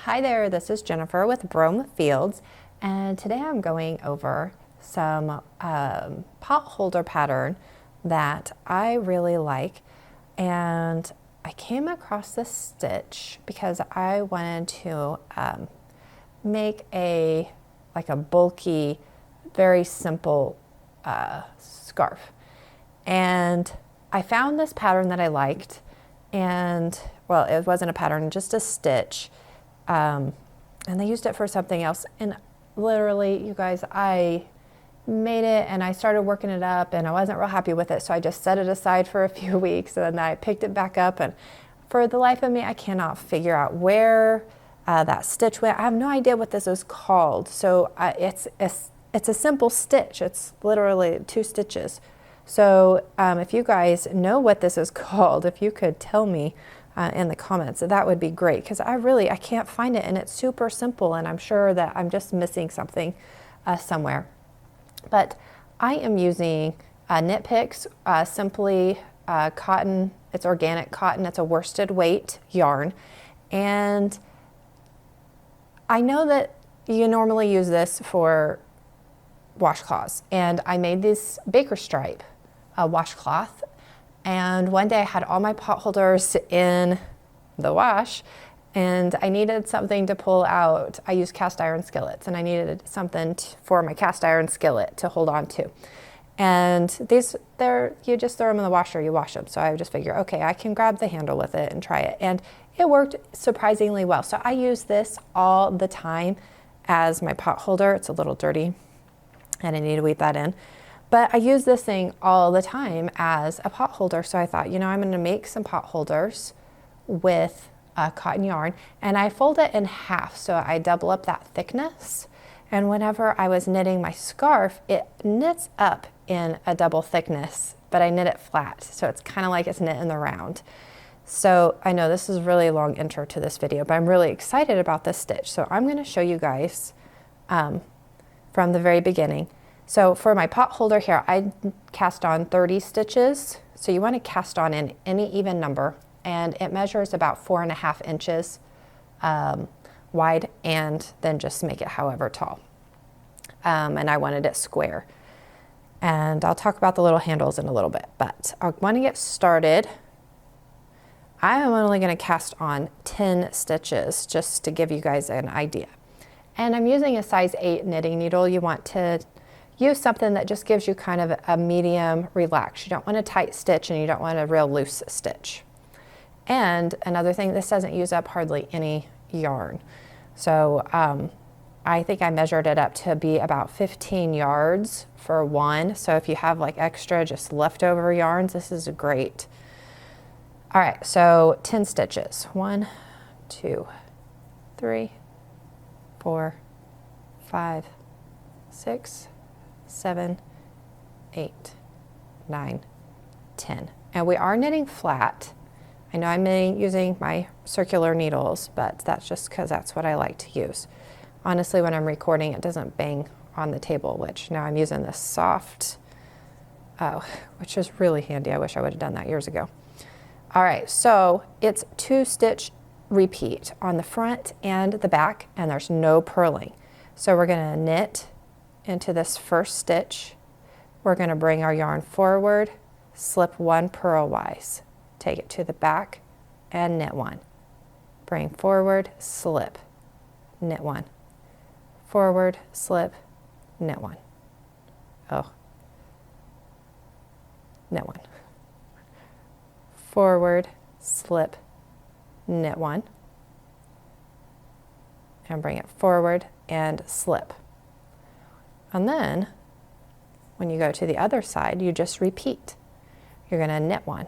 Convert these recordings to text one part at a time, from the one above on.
Hi there, this is Jennifer with Brome Fields, and today I'm going over some potholder pattern that I really like. And I came across this stitch because I wanted to make a bulky, very simple scarf. And I found this pattern that I liked, and well, it wasn't a pattern, just a stitch. And they used it for something else. And literally, you guys, I made it and I started working it up and I wasn't real happy with it. So I just set it aside for a few weeks and then I picked it back up. And for the life of me, I cannot figure out where that stitch went. I have no idea what this is called. So it's a simple stitch. It's literally 2 stitches. So if you guys know what this is called, if you could tell me in the comments, that would be great, because I can't find it, and it's super simple, and I'm sure that I'm just missing something somewhere. But I am using Knit Picks, simply cotton. It's organic cotton. It's a worsted weight yarn, and I know that you normally use this for washcloths, and I made this baker stripe washcloth. And one day I had all my potholders in the wash and I needed something to pull out. I use cast iron skillets and I needed something for my cast iron skillet to hold on to. And you just throw them in the washer, you wash them. So I just figure, okay, I can grab the handle with it and try it. And it worked surprisingly well. So I use this all the time as my potholder. It's a little dirty and I need to weed that in. But I use this thing all the time as a potholder. So I thought, I'm going to make some potholders with cotton yarn, and I fold it in half. So I double up that thickness. And whenever I was knitting my scarf, it knits up in a double thickness, but I knit it flat. So it's kind of like it's knit in the round. So I know this is a really long intro to this video, but I'm really excited about this stitch. So I'm going to show you guys from the very beginning. So for my potholder here, I cast on 30 stitches. So you want to cast on in any even number, and it measures about 4.5 inches wide, and then just make it however tall. And I wanted it square. And I'll talk about the little handles in a little bit, but I want to get started. I am only going to cast on 10 stitches just to give you guys an idea. And I'm using a size 8 knitting needle. You want to use something that just gives you kind of a medium relax. You don't want a tight stitch and you don't want a real loose stitch. And another thing, this doesn't use up hardly any yarn. So I think I measured it up to be about 15 yards for one. So if you have like extra just leftover yarns, this is great. All right, so 10 stitches. 1, 2, 3, 4, 5, 6, 7, 8, 9, 10. And we are knitting flat. I know I'm using my circular needles, but that's just because that's what I like to use. Honestly, when I'm recording, it doesn't bang on the table, which now I'm using this soft, which is really handy. I wish I would have done that years ago. All right, so it's 2 stitch repeat on the front and the back, and there's no purling. So we're going to knit into this first stitch. We're going to bring our yarn forward, slip 1 purlwise, take it to the back and knit 1. Bring forward, slip, knit 1. Forward, slip, knit 1. Oh, knit 1. Forward, slip, knit 1. And bring it forward and slip. And then when you go to the other side, you just repeat. You're going to knit 1,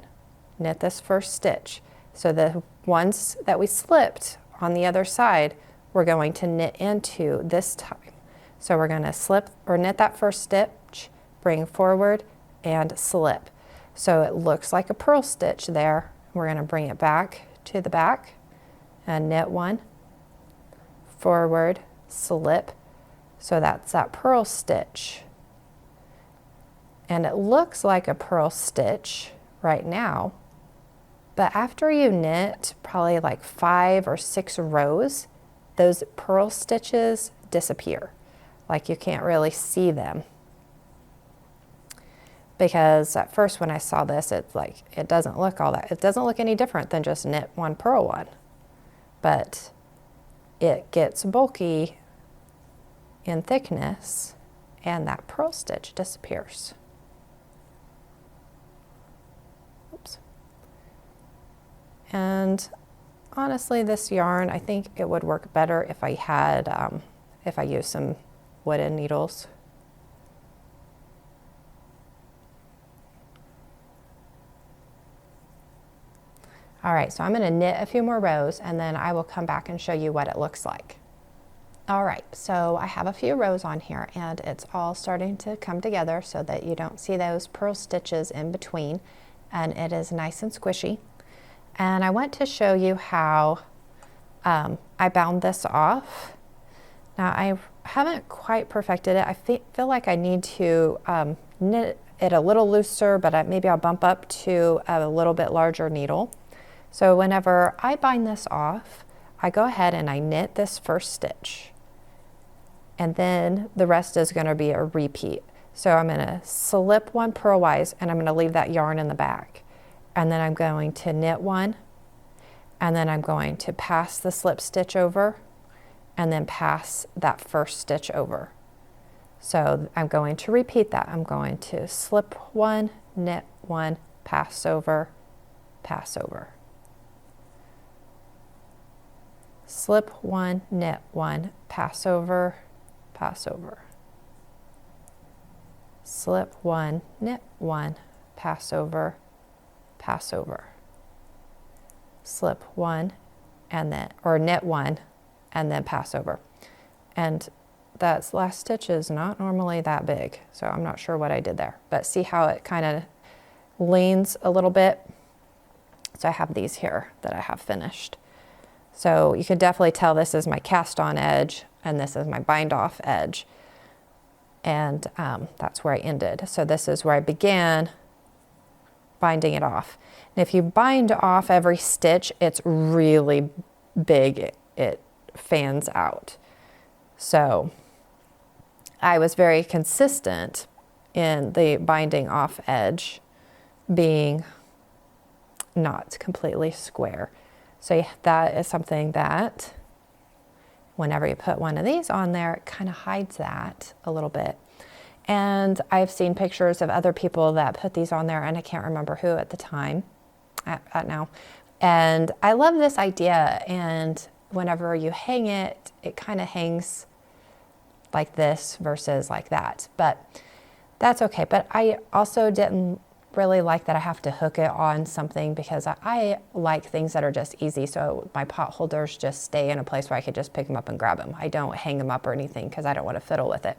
knit this first stitch. So the ones that we slipped on the other side, we're going to knit into this time. So we're going to slip or knit that first stitch, bring forward and slip. So it looks like a purl stitch there. We're going to bring it back to the back and knit 1, forward, slip. So that's that purl stitch. And it looks like a purl stitch right now, but after you knit probably like 5 or 6 rows, those purl stitches disappear. Like you can't really see them. Because at first when I saw this, it's like, it doesn't look any different than just knit one, purl one. But it gets bulky in thickness and that purl stitch disappears. Oops. And honestly, this yarn, I think it would work better if I had, if I used some wooden needles. All right, so I'm going to knit a few more rows and then I will come back and show you what it looks like. All right, so I have a few rows on here and it's all starting to come together so that you don't see those purl stitches in between, and it is nice and squishy. And I want to show you how I bound this off. Now I haven't quite perfected it. I feel like I need to knit it a little looser, but maybe I'll bump up to a little bit larger needle. So whenever I bind this off, I go ahead and I knit this first stitch. And then the rest is going to be a repeat. So I'm going to slip one purlwise and I'm going to leave that yarn in the back. And then I'm going to knit one, and then I'm going to pass the slip stitch over and then pass that first stitch over. So I'm going to repeat that. I'm going to slip one, knit one, pass over, pass over. Slip one, knit one, pass over, pass over. Slip one, knit one, pass over, pass over. Slip one and then, or knit one and then pass over. And that last stitch is not normally that big, so I'm not sure what I did there, but see how it kind of leans a little bit. So I have these here that I have finished. So you can definitely tell this is my cast on edge and this is my bind off edge. And that's where I ended. So this is where I began binding it off. And if you bind off every stitch, it's really big. It fans out. So I was very consistent in the binding off edge being not completely square. So that is something that whenever you put one of these on there, it kind of hides that a little bit. And I've seen pictures of other people that put these on there, and I can't remember who at the time, at now. And I love this idea, and whenever you hang it, it kind of hangs like this versus like that, but that's okay. But I also didn't really like that I have to hook it on something, because I like things that are just easy. So my pot holders just stay in a place where I could just pick them up and grab them. I don't hang them up or anything because I don't want to fiddle with it.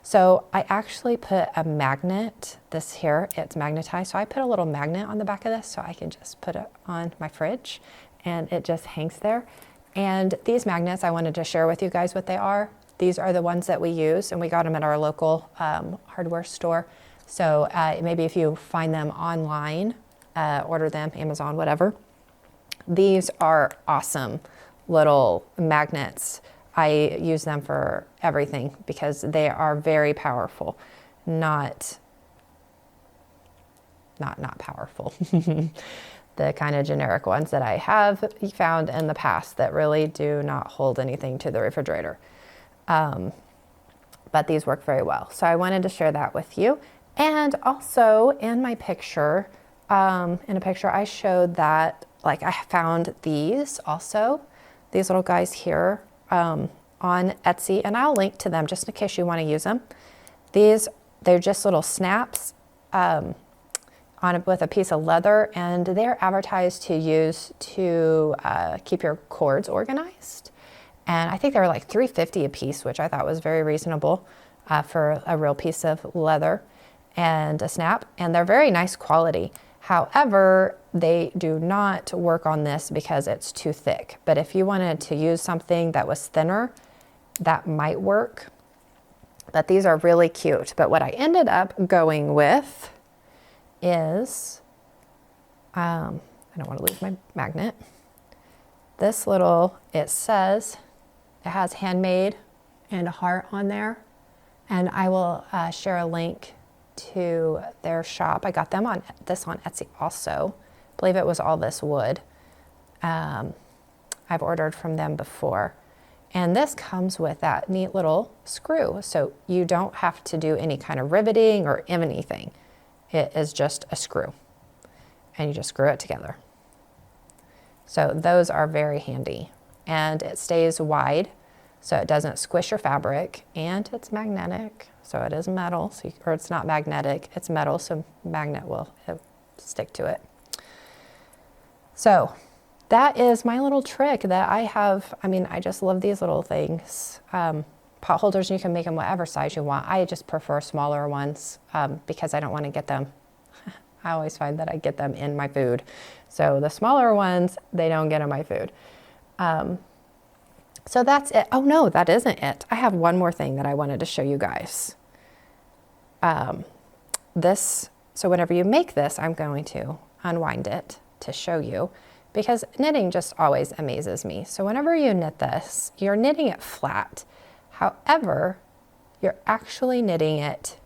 So I actually put a magnet, this here, it's magnetized. So I put a little magnet on the back of this so I can just put it on my fridge and it just hangs there. And these magnets, I wanted to share with you guys what they are. These are the ones that we use, and we got them at our local hardware store. So maybe if you find them online, order them, Amazon, whatever. These are awesome little magnets. I use them for everything because they are very powerful. Not powerful. The kind of generic ones that I have found in the past that really do not hold anything to the refrigerator. But these work very well. So I wanted to share that with you. And also in my picture, in a picture I showed that, like, I found these also, these little guys here on Etsy, and I'll link to them just in case you want to use them. They're just little snaps with a piece of leather, and they're advertised to use to keep your cords organized. And I think they were like $3.50 a piece, which I thought was very reasonable for a real piece of leather and a snap. And they're very nice quality. However, they do not work on this because it's too thick. But if you wanted to use something that was thinner, that might work. But these are really cute. But what I ended up going with is, I don't want to lose my magnet. This little, it says It has handmade and a heart on there. And I will share a link to their shop. I got them on this on Etsy also. I believe it was all this wood. I've ordered from them before. And this comes with that neat little screw. So you don't have to do any kind of riveting or anything. It is just a screw. And you just screw it together. So those are very handy. And it stays wide, so it doesn't squish your fabric. And it's magnetic, so it is metal. So or it's not magnetic, it's metal, so magnet will stick to it. So that is my little trick that I have. I mean, I just love these little things. Pot holders, you can make them whatever size you want. I just prefer smaller ones because I don't want to get them. I always find that I get them in my food. So the smaller ones, they don't get in my food. So that's it. Oh no, that isn't it. I have one more thing that I wanted to show you guys. So whenever you make this, I'm going to unwind it to show you, because knitting just always amazes me. So whenever you knit this, you're knitting it flat. However, you're actually knitting it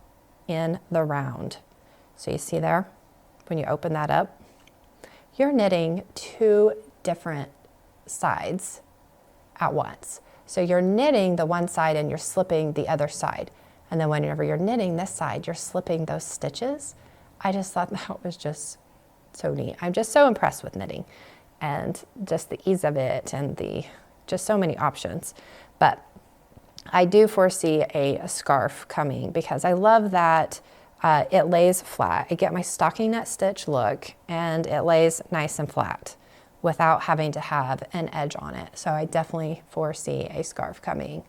in the round. So you see there, when you open that up, you're knitting two different sides at once. So you're knitting the one side and you're slipping the other side. And then whenever you're knitting this side, you're slipping those stitches. I just thought that was just so neat. I'm just so impressed with knitting and just the ease of it and just so many options. But I do foresee a scarf coming because I love that it lays flat. I get my stockinette stitch look and it lays nice and flat without having to have an edge on it. So I definitely foresee a scarf coming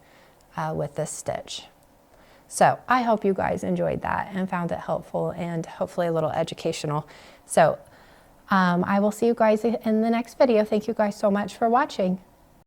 with this stitch. So I hope you guys enjoyed that and found it helpful and hopefully a little educational. So I will see you guys in the next video. Thank you guys so much for watching.